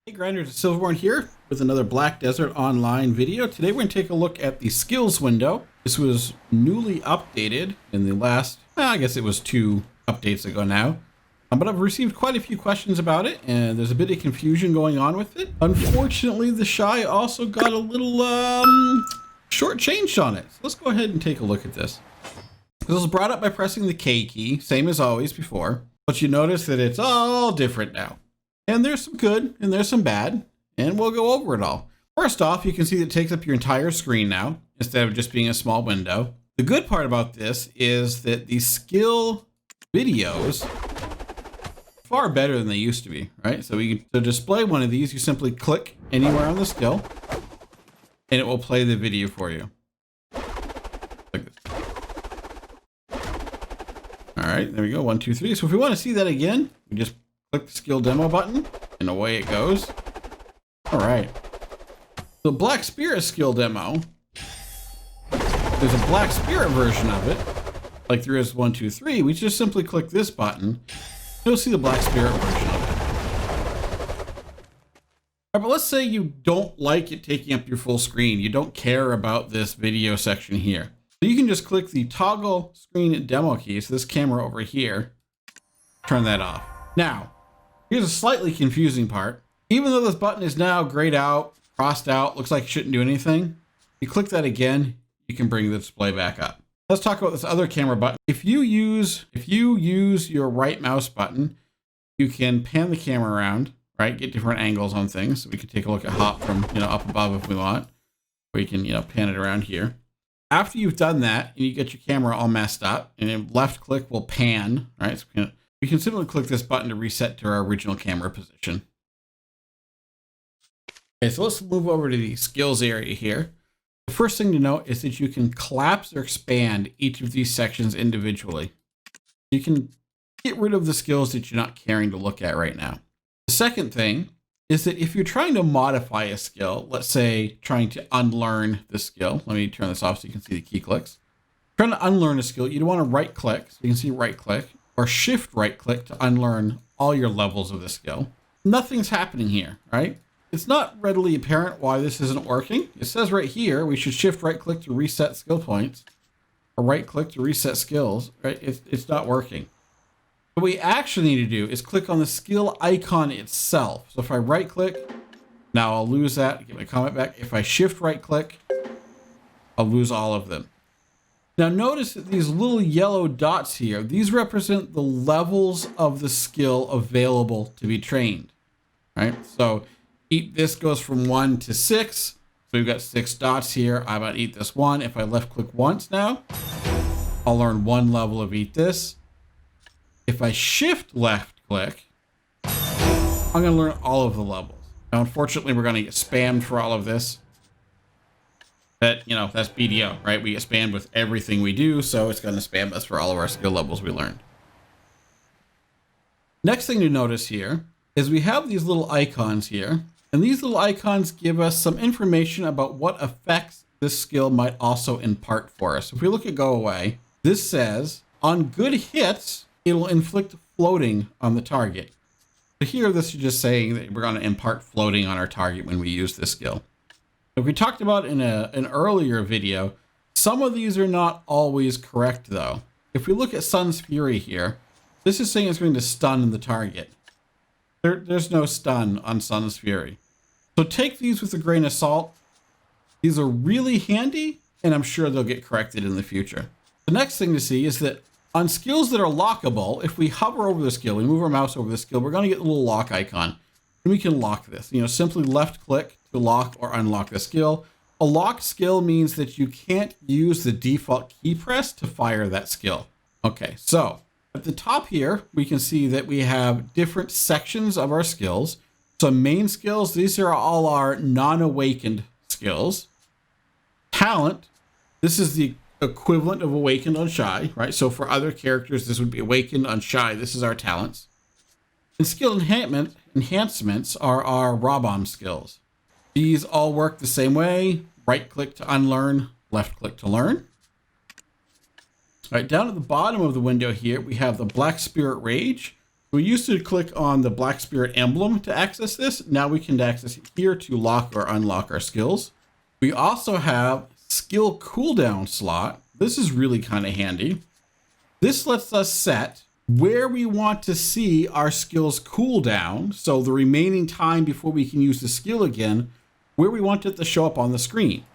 Hey grinders, it's Silverborn here with another Black Desert Online video. Today we're going to take a look at the skills window. This was newly updated in the last, I guess it was 2 updates ago now. But I've received quite a few questions about it, and there's a bit of confusion going on with it. Unfortunately, the Shy also got a little shortchanged on it. So let's go ahead and take a look at this. This was brought up by pressing the K key, same as always before. But you notice that it's all different now. And there's some good and there's some bad, and we'll go over it all. First off, you can see that it takes up your entire screen now, instead of just being a small window. The good part about this is that the skill videos are far better than they used to be, right? So to display one of these, you simply click anywhere on the skill, and it will play the video for you. Like this. All right, there we go, 1, 2, 3. So if we want to see that again, we just click the skill demo button and away it goes. All right. The Black Spirit skill demo, there's a Black Spirit version of it, like there is 1, 2, 3. We just simply click this button. You'll see the Black Spirit version of it. All right, but let's say you don't like it taking up your full screen. You don't care about this video section here. So you can just click the toggle screen demo key. So this camera over here, turn that off. Now, here's a slightly confusing part. Even though this button is now grayed out, crossed out, looks like it shouldn't do anything, you click that again, you can bring the display back up. Let's talk about this other camera button. If you use your right mouse button, you can pan the camera around, right? Get different angles on things. So we can take a look at hop from, up above if we want. Or you can, pan it around here. After you've done that and you get your camera all messed up, and then left click will pan, right? So we can simply click this button to reset to our original camera position. Okay, so let's move over to the skills area here. The first thing to note is that you can collapse or expand each of these sections individually. You can get rid of the skills that you're not caring to look at right now. The second thing is that if you're trying to modify a skill, let's say trying to unlearn the skill. Let me turn this off so you can see the key clicks. Trying to unlearn a skill, you want to right click, so you can see right click, or shift right click to unlearn all your levels of the skill. Nothing's happening here, right? It's not readily apparent why this isn't working. It says right here, we should shift right click to reset skill points, or right click to reset skills, right? It's not working. What we actually need to do is click on the skill icon itself. So if I right click, now I'll lose that, get my comment back. If I shift right click, I'll lose all of them. Now notice that these little yellow dots here, these represent the levels of the skill available to be trained, right? So eat this goes from 1 to 6. So we've got 6 dots here. I'm gonna eat this 1. If I left click once now, I'll learn 1 level of eat this. If I shift left click, I'm gonna learn all of the levels. Now, unfortunately, we're gonna get spammed for all of this. That's BDO, right? We get spammed with everything we do, so it's gonna spam us for all of our skill levels we learned. Next thing to notice here is we have these little icons here, and these little icons give us some information about what effects this skill might also impart for us. If we look at go away, this says on good hits, it'll inflict floating on the target. So here, this is just saying that we're going to impart floating on our target when we use this skill. If we talked about in an earlier video, some of these are not always correct though. If we look at Sun's Fury here, this is saying it's going to stun the target. There's no stun on Sun's Fury. So take these with a grain of salt. These are really handy, and I'm sure they'll get corrected in the future. The next thing to see is that on skills that are lockable, if we hover over the skill, we move our mouse over the skill, we're going to get a little lock icon. And we can lock this. Simply left click to lock or unlock the skill. A locked skill means that you can't use the default key press to fire that skill. Okay, so at the top here, we can see that we have different sections of our skills. So main skills, these are all our non-awakened skills. Talent, this is the equivalent of awakened on Shy, right? So for other characters, this would be awakened on Shy. This is our talents. And skill enhancements are our raw bomb skills. These all work the same way. Right click to unlearn, left click to learn. All right, down at the bottom of the window here, we have the Black Spirit Rage, We used to click on the Black Spirit emblem to access this. Now we can access it here to lock or unlock our skills. We also have skill cooldown slot. This is really kind of handy. This lets us set where we want to see our skills cooldown. So the remaining time before we can use the skill again, where we want it to show up on the screen.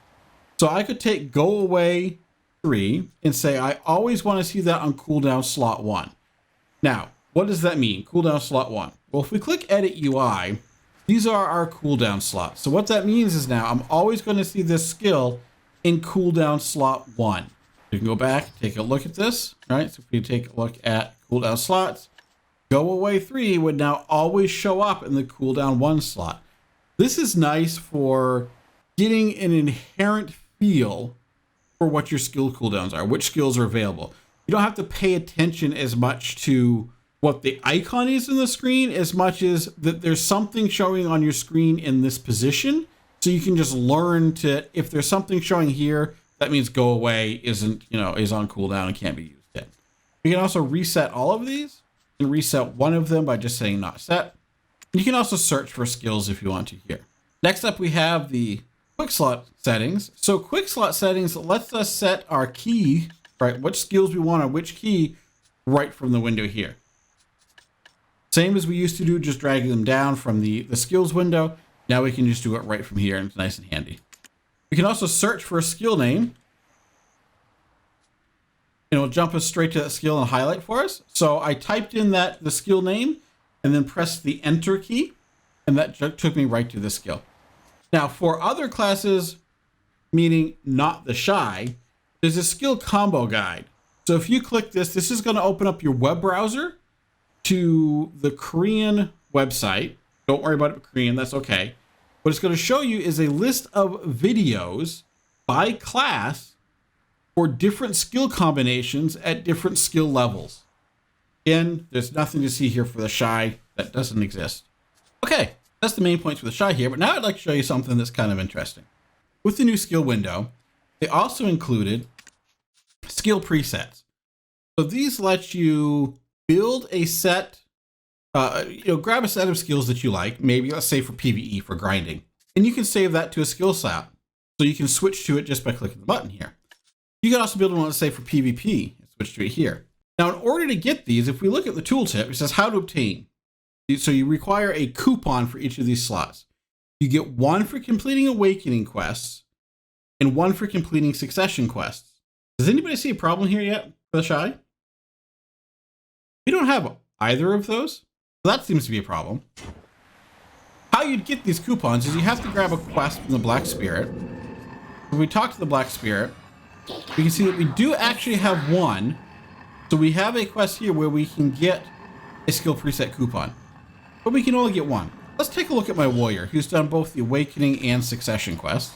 So I could take go away 3 and say, I always want to see that on cooldown slot 1. Now, what does that mean? Cooldown slot 1. Well, if we click edit UI, these are our cooldown slots. So what that means is now I'm always going to see this skill in cooldown slot 1. You can go back, take a look at this. All right, so if we take a look at cooldown slots, go away 3 would now always show up in the cooldown 1 slot. This is nice for getting an inherent feel for what your skill cooldowns are, which skills are available. You don't have to pay attention as much to what the icon is in the screen as much as that there's something showing on your screen in this position. So you can just learn to, if there's something showing here, that means go away is on cooldown and can't be used yet. You can also reset all of these and reset one of them by just saying not set. You can also search for skills if you want to here. Next up, we have the quick slot settings. So quick slot settings lets us set our key, right? Which skills we want on which key right from the window here. Same as we used to do, just dragging them down from the skills window. Now we can just do it right from here and it's nice and handy. We can also search for a skill name. And it'll jump us straight to that skill and highlight for us. So I typed in the skill name and then pressed the enter key. And that took me right to the skill. Now for other classes, meaning not the Shy, there's a skill combo guide. So if you click this, this is going to open up your web browser to the Korean website. Don't worry about it Korean, that's okay. What it's going to show you is a list of videos by class for different skill combinations at different skill levels. Again, there's nothing to see here for the Shy. That doesn't exist. Okay, that's the main points for the Shy here, but now I'd like to show you something that's kind of interesting. With the new skill window, they also included skill presets. So these let you build a set, grab a set of skills that you like, maybe let's say for PvE, for grinding, and you can save that to a skill slot. So you can switch to it just by clicking the button here. You can also build one, let's say for PvP, and switch to it here. Now, in order to get these, if we look at the tooltip, it says how to obtain. So you require a coupon for each of these slots. You get one for completing Awakening quests and one for completing Succession quests. Does anybody see a problem here yet for the Shy? We don't have either of those. So that seems to be a problem. How you'd get these coupons is you have to grab a quest from the Black Spirit. When we talk to the Black Spirit, we can see that we do actually have one. So we have a quest here where we can get a skill preset coupon, but we can only get one. Let's take a look at my warrior, who's done both the Awakening and Succession quests.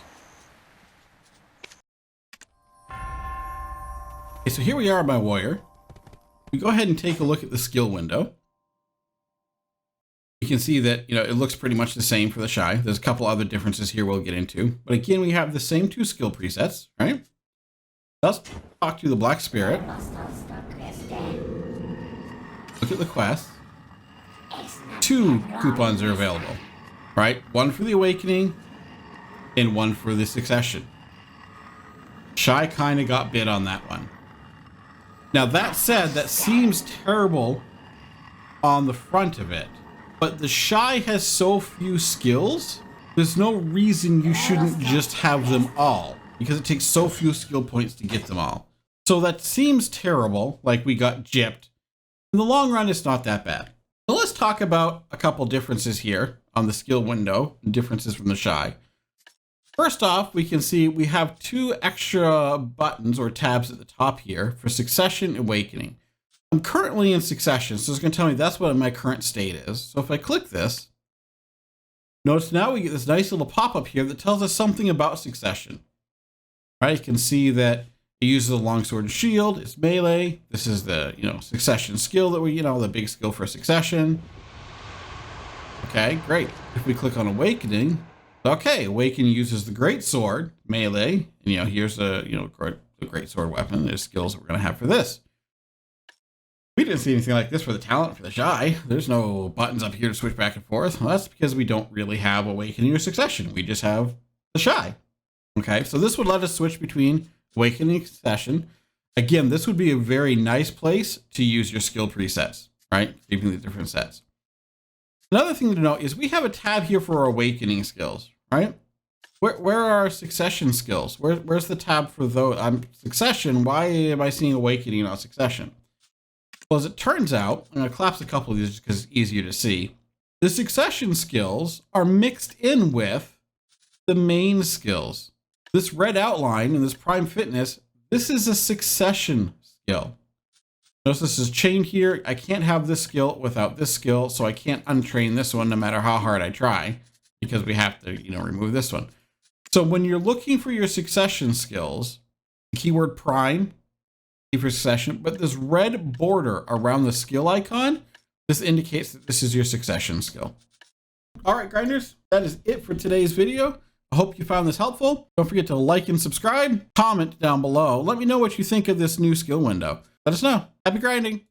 Okay, so here we are, my warrior. We go ahead and take a look at the skill window. You can see that, it looks pretty much the same for the Shy. There's a couple other differences here we'll get into, but again, we have the same two skill presets, right? Let's talk to the Black Spirit. Look at the quest. 2 coupons are available, right? One for the Awakening and one for the Succession. Shy kind of got bit on that one. Now that said, that seems terrible on the front of it, but the Shy has so few skills, there's no reason you shouldn't just have them all, because it takes so few skill points to get them all. So that seems terrible, like we got gypped. In the long run, it's not that bad. So let's talk about a couple differences here on the skill window, differences from the Shy. First off, we can see we have 2 extra buttons or tabs at the top here for Succession and Awakening. I'm currently in Succession, so it's going to tell me that's what my current state is. So if I click this, notice now we get this nice little pop-up here that tells us something about Succession. Right? You can see that it uses a longsword and shield. It's melee. This is the, Succession skill that we, the big skill for Succession. Okay, great. If we click on Awakening, okay, Awakening uses the great sword, melee, and here's the, the great sword weapon. There's skills that we're going to have for this. We didn't see anything like this for the talent for the shy. There's no buttons up here to switch back and forth. Well, that's because we don't really have awakening or succession. We just have the shy. Okay, so this would let us switch between awakening and succession. Again, this would be a very nice place to use your skill presets, right? Keeping the different sets. Another thing to note is we have a tab here for our awakening skills, right? Where are our succession skills? Where's the tab for those? Succession, why am I seeing awakening and not succession? Well, as it turns out, I'm going to collapse a couple of these just because it's easier to see. The succession skills are mixed in with the main skills. This red outline and this prime fitness, this is a succession skill. Notice this is chained here. I can't have this skill without this skill, so I can't untrain this one no matter how hard I try, because we have to, remove this one. So when you're looking for your succession skills, the keyword prime, for succession, but this red border around the skill icon, this indicates that this is your succession skill. All right, grinders, that is it for today's video. I hope you found this helpful. Don't forget to like and subscribe, comment down below. Let me know what you think of this new skill window. Let us know. Happy grinding.